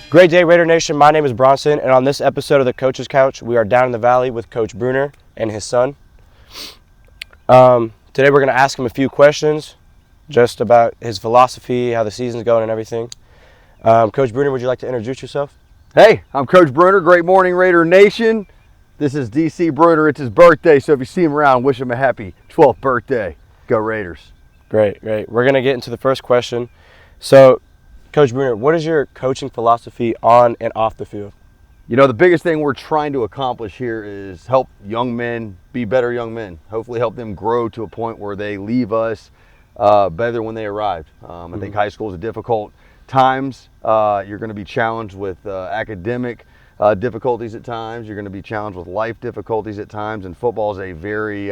Great day, Raider Nation. My name is Bronson, and on this episode of the Coach's Couch, we are down in the valley with Coach Bruner and his son. Today we're going to ask him a few questions just about his philosophy, how the season's going, and everything. Coach Bruner, would you like to introduce yourself? Hey, I'm Coach Bruner. Great morning, Raider Nation. This is DC Bruner. It's his birthday, so if you see him around, wish him a happy 12th birthday. Go Raiders. Great. We're going to get into the first question. So, Coach Bruner, what is your coaching philosophy on and off the field? You know, the biggest thing we're trying to accomplish here is help young men be better young men. Hopefully help them grow to a point where they leave us better than when they arrived. I think high school is a difficult times. You're going to be challenged with academic difficulties at times. You're going to be challenged with life difficulties at times. And football is a very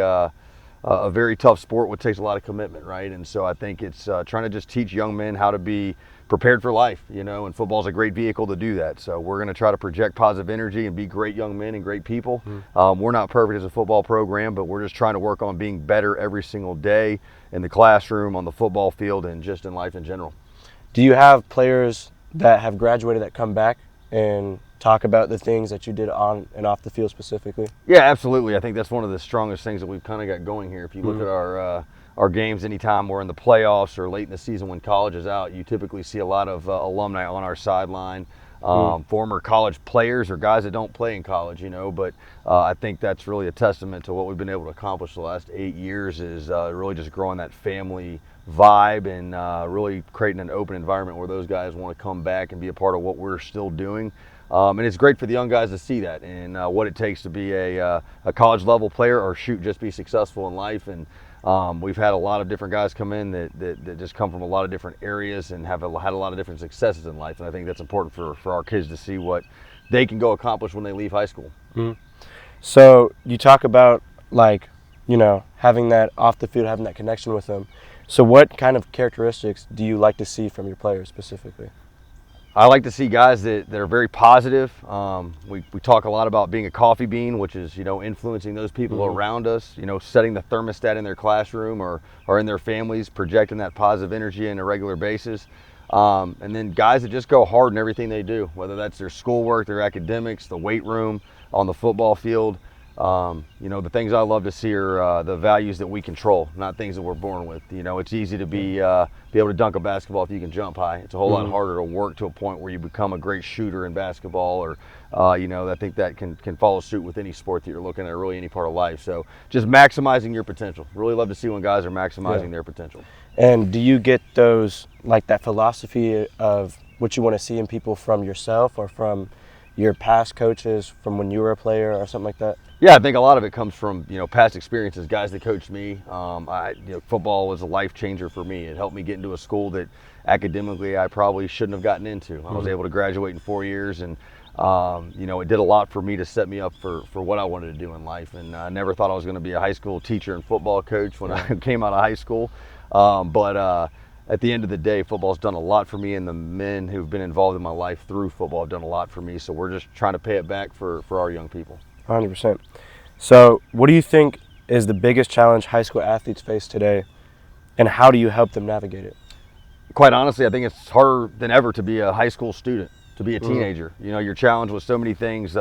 tough sport, which takes a lot of commitment, right? And so I think it's trying to just teach young men how to be prepared for life, you know, and football is a great vehicle to do that. So we're going to try to project positive energy and be great young men and great people. We're not perfect as a football program, but we're just trying to work on being better every single day in the classroom, on the football field, and just in life in general. Do you have players that have graduated that come back and talk about the things that you did on and off the field specifically? Yeah, absolutely. I think that's one of the strongest things that we've kind of got going here. If you look at our games, anytime we're in the playoffs or late in the season when college is out, you typically see a lot of alumni on our sideline, former college players or guys that don't play in college, you know. But I think that's really a testament to what we've been able to accomplish the last 8 years is really just growing that family vibe and really creating an open environment where those guys want to come back and be a part of what we're still doing. And it's great for the young guys to see that and what it takes to be a college level player or just be successful in life. And we've had a lot of different guys come in that just come from a lot of different areas and have had a lot of different successes in life. And I think that's important for our kids to see what they can go accomplish when they leave high school. So you talk about, like, you know, having that off the field, having that connection with them. So what kind of characteristics do you like to see from your players specifically? I like to see guys that are very positive. We talk a lot about being a coffee bean, which is, you know, influencing those people around us, you know, setting the thermostat in their classroom or in their families, projecting that positive energy on a regular basis. And then guys that just go hard in everything they do, whether that's their schoolwork, their academics, the weight room, on the football field. You know, the things I love to see are the values that we control, not things that we're born with. You know, it's easy to be able to dunk a basketball if you can jump high. It's a whole lot harder to work to a point where you become a great shooter in basketball, or you know, I think that can follow suit with any sport that you're looking at, really any part of life. So just maximizing your potential. Really love to see when guys are maximizing their potential. And do you get those, like, that philosophy of what you want to see in people from yourself or from your past coaches, from when you were a player or something like that? Yeah, I think a lot of it comes from, you know, past experiences, guys that coached me. You know, football was a life changer for me. It helped me get into a school that academically I probably shouldn't have gotten into. I was able to graduate in 4 years, and you know, it did a lot for me to set me up for what I wanted to do in life. And I never thought I was going to be a high school teacher and football coach when I came out of high school. But at the end of the day, football's done a lot for me, and the men who've been involved in my life through football have done a lot for me. So we're just trying to pay it back for our young people. 100%. So what do you think is the biggest challenge high school athletes face today, and how do you help them navigate it? Quite honestly, I think it's harder than ever to be a high school student, to be a teenager. You know, you're challenged with so many things,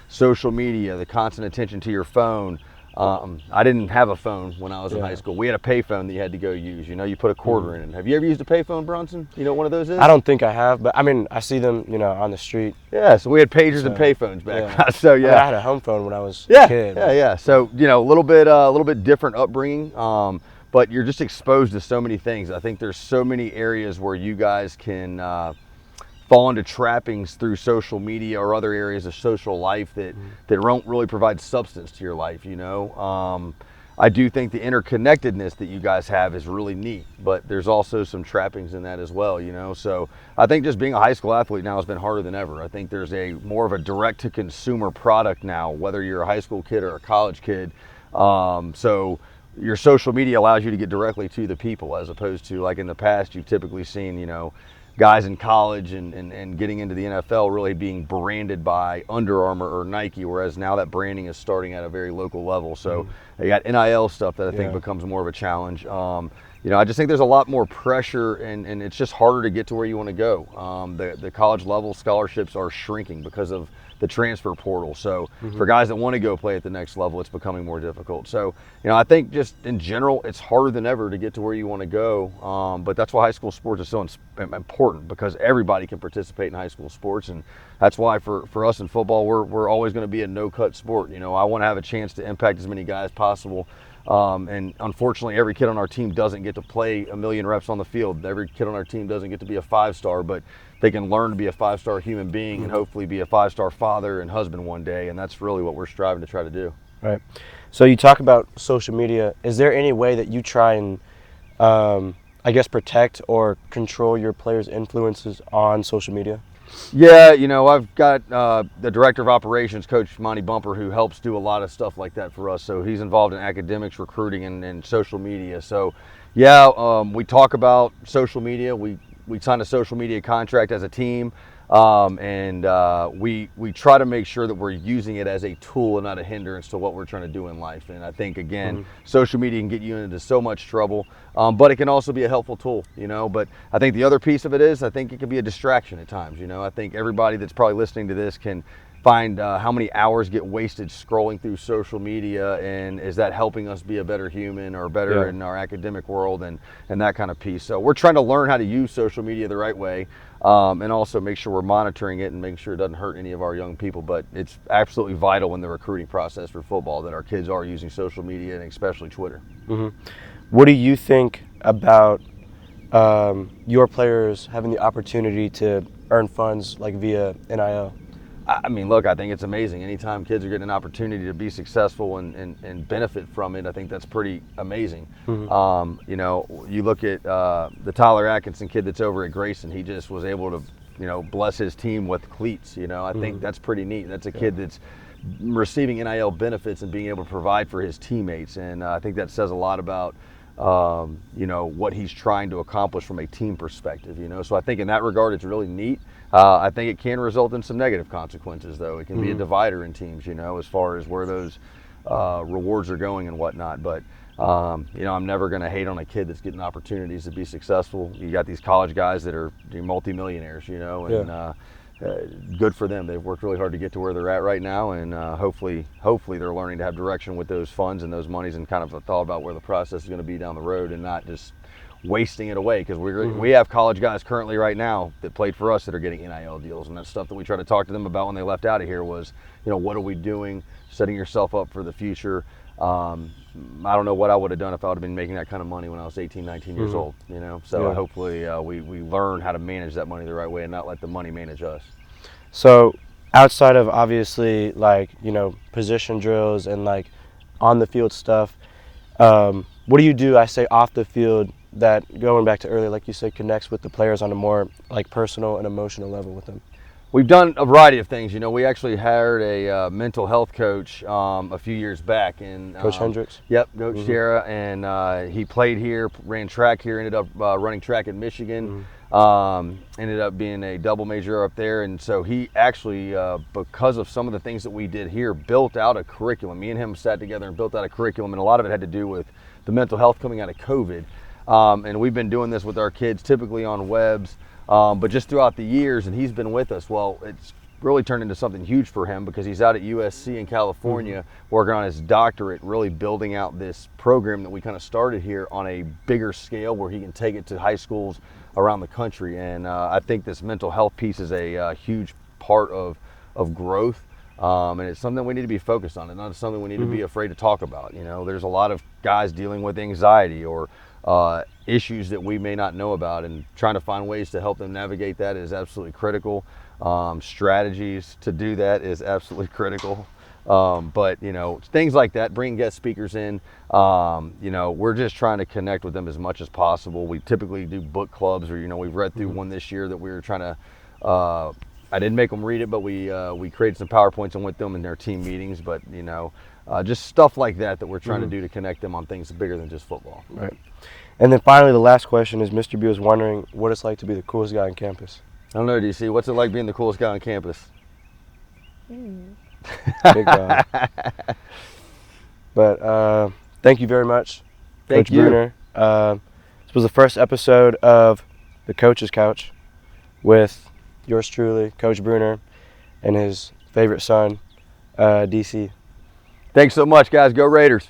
social media, the constant attention to your phone. I didn't have a phone when I was in high school. We had a pay phone that you had to go use. You know, you put a quarter in it. Have you ever used a pay phone, Bronson? You know what one of those is? I don't think I have, but I mean, I see them, you know, on the street. Yeah, so we had pagers and pay phones back then. So yeah, I mean, I had a home phone when I was a kid. Yeah. So, you know, a little bit different upbringing, but you're just exposed to so many things. I think there's so many areas where you guys can fall into trappings through social media or other areas of social life that don't really provide substance to your life, you know. I do think the interconnectedness that you guys have is really neat, but there's also some trappings in that as well, you know. So I think just being a high school athlete now has been harder than ever. I think there's more of a direct to consumer product now, whether you're a high school kid or a college kid. So your social media allows you to get directly to the people, as opposed to, like, in the past, you've typically seen, you know, guys in college and getting into the NFL really being branded by Under Armour or Nike, whereas now that branding is starting at a very local level. So you got NIL stuff that I think becomes more of a challenge. I just think there's a lot more pressure, and it's just harder to get to where you want to go. The college level scholarships are shrinking because of the transfer portal. So for guys that want to go play at the next level, it's becoming more difficult. So, I think just in general, it's harder than ever to get to where you want to go. But that's why high school sports is so important, because everybody can participate in high school sports. And that's why for us in football, we're always going to be a no-cut sport. I want to have a chance to impact as many guys as possible. And unfortunately, every kid on our team doesn't get to play a million reps on the field. Every kid on our team doesn't get to be a 5-star, but they can learn to be a 5-star human being and hopefully be a 5-star father and husband one day. And that's really what we're striving to try to do. Right. So you talk about social media. Is there any way that you try and, protect or control your players' influences on social media? Yeah, I've got the director of operations, Coach Monty Bumper, who helps do a lot of stuff like that for us. So he's involved in academics, recruiting, and social media. So, we talk about social media. We signed a social media contract as a team, and we try to make sure that we're using it as a tool and not a hindrance to what we're trying to do in life. And I think, again, social media can get you into so much trouble, but it can also be a helpful tool, But I think the other piece of it is, I think it can be a distraction at times, I think everybody that's probably listening to this can find how many hours get wasted scrolling through social media, and is that helping us be a better human or better in our academic world and that kind of piece. So we're trying to learn how to use social media the right way, and also make sure we're monitoring it and making sure it doesn't hurt any of our young people. But it's absolutely vital in the recruiting process for football that our kids are using social media, and especially Twitter. What do you think about your players having the opportunity to earn funds like via NIL? I mean, look, I think it's amazing. Anytime kids are getting an opportunity to be successful and benefit from it, I think that's pretty amazing. You look at the Tyler Atkinson kid that's over at Grayson. He just was able to, bless his team with cleats. I think that's pretty neat. That's a kid that's receiving NIL benefits and being able to provide for his teammates. And I think that says a lot about what he's trying to accomplish from a team perspective, So I think in that regard, it's really neat. I think it can result in some negative consequences, though. It can be a divider in teams, as far as where those rewards are going and whatnot. But, I'm never going to hate on a kid that's getting opportunities to be successful. You got these college guys that are multimillionaires, and good for them. They've worked really hard to get to where they're at right now, and hopefully they're learning to have direction with those funds and those monies, and kind of a thought about where the process is going to be down the road, and not just wasting it away. Because we have college guys currently right now that played for us that are getting NIL deals, and that's stuff that we try to talk to them about when they left out of here was, what are we doing, setting yourself up for the future. I don't know what I would have done if I would have been making that kind of money when I was 18, 19 years old, So hopefully we learn how to manage that money the right way and not let the money manage us. So outside of obviously position drills and on the field stuff, what do you do, I say off the field, that, going back to earlier, like you said, connects with the players on a more personal and emotional level with them? We've done a variety of things. We actually hired a mental health coach a few years back. And Coach Hendricks? Yep, Coach Sierra. And he played here, ran track here, ended up running track in Michigan. Ended up being a double major up there. And so he actually, because of some of the things that we did here, built out a curriculum. Me and him sat together and built out a curriculum, and a lot of it had to do with the mental health coming out of COVID. And we've been doing this with our kids, typically on webs, but just throughout the years, and he's been with us. Well, it's really turned into something huge for him, because he's out at USC in California working on his doctorate, really building out this program that we kind of started here on a bigger scale, where he can take it to high schools around the country. And I think this mental health piece is a huge part of growth. And it's something we need to be focused on. It's not something we need to be afraid to talk about. There's a lot of guys dealing with anxiety or issues that we may not know about, and trying to find ways to help them navigate that is absolutely critical. Strategies to do that is absolutely critical. But things like that, bring guest speakers in, we're just trying to connect with them as much as possible. We typically do book clubs, or we've read through one this year that we were trying to I didn't make them read it, but we created some PowerPoints and went them in their team meetings. But just stuff like that we're trying to do to connect them on things bigger than just football. Right. And then finally, the last question is, Mr. B was wondering what it's like to be the coolest guy on campus. I don't know, DC, what's it like being the coolest guy on campus? Big dog. But thank you very much, Thank Coach you. Bruner. This was the first episode of the Coach's Couch with yours truly, Coach Bruner, and his favorite son, DC. Thanks so much, guys. Go Raiders.